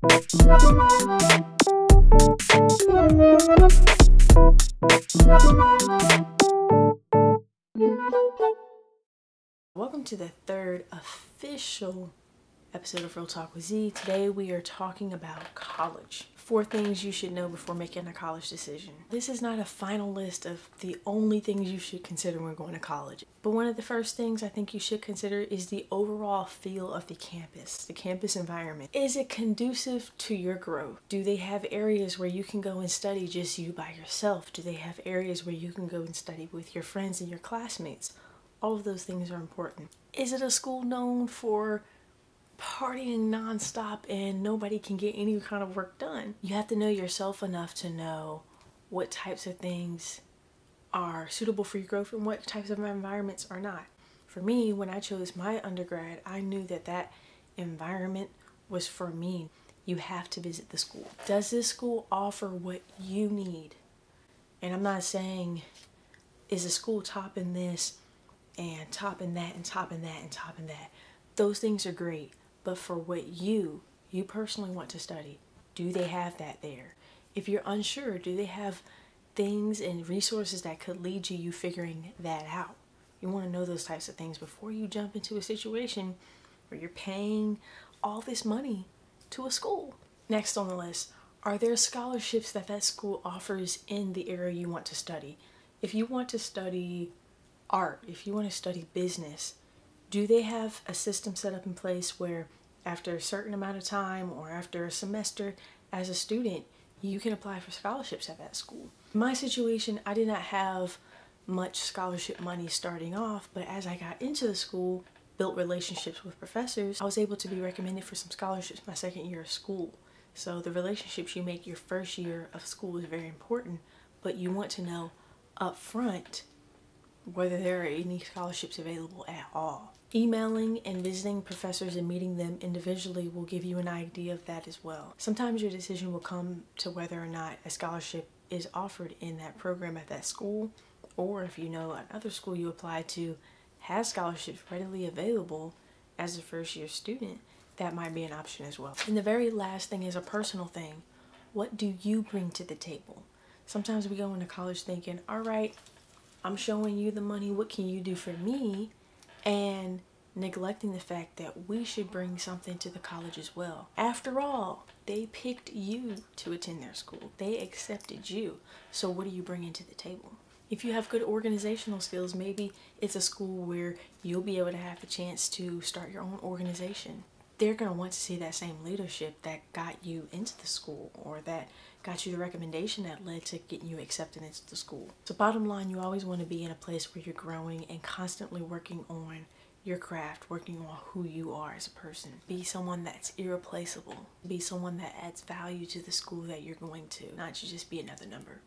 Welcome to the third official episode of Real Talk with Z. Today we are talking about college. 4 things you should know before making a college decision. This is not a final list of the only things you should consider when going to college. But one of the first things I think you should consider is the overall feel of the campus environment. Is it conducive to your growth? Do they have areas where you can go and study just you by yourself? Do they have areas where you can go and study with your friends and your classmates? All of those things are important. Is it a school known for partying nonstop and nobody can get any kind of work done? You have to know yourself enough to know what types of things are suitable for your growth and what types of environments are not. For me, when I chose my undergrad, I knew that that environment was for me. You have to visit the school. Does this school offer what you need? And I'm not saying, is the school topping this and topping that and topping that and topping that. Those things are great, but for what you personally want to study, do they have that there? If you're unsure, do they have things and resources that could lead you figuring that out? You want to know those types of things before you jump into a situation where you're paying all this money to a school. Next on the list, are there scholarships that school offers in the area you want to study? If you want to study art, if you want to study business, do they have a system set up in place where after a certain amount of time or after a semester as a student, you can apply for scholarships at that school? In my situation, I did not have much scholarship money starting off, but as I got into the school, built relationships with professors, I was able to be recommended for some scholarships my second year of school. So the relationships you make your first year of school is very important, but you want to know up front whether there are any scholarships available at all. Emailing and visiting professors and meeting them individually will give you an idea of that as well. Sometimes your decision will come to whether or not a scholarship is offered in that program at that school, or if you know another school you apply to has scholarships readily available as a first year student, that might be an option as well. And the very last thing is a personal thing. What do you bring to the table? Sometimes we go into college thinking, all right, I'm showing you the money, what can you do for me? And neglecting the fact that we should bring something to the college as well. After all, they picked you to attend their school. They accepted you. So what are you bringing to the table? If you have good organizational skills, maybe it's a school where you'll be able to have the chance to start your own organization. They're going to want to see that same leadership that got you into the school or that got you the recommendation that led to getting you accepted into the school. So bottom line, you always want to be in a place where you're growing and constantly working on your craft, working on who you are as a person. Be someone that's irreplaceable. Be someone that adds value to the school that you're going to, not to just be another number.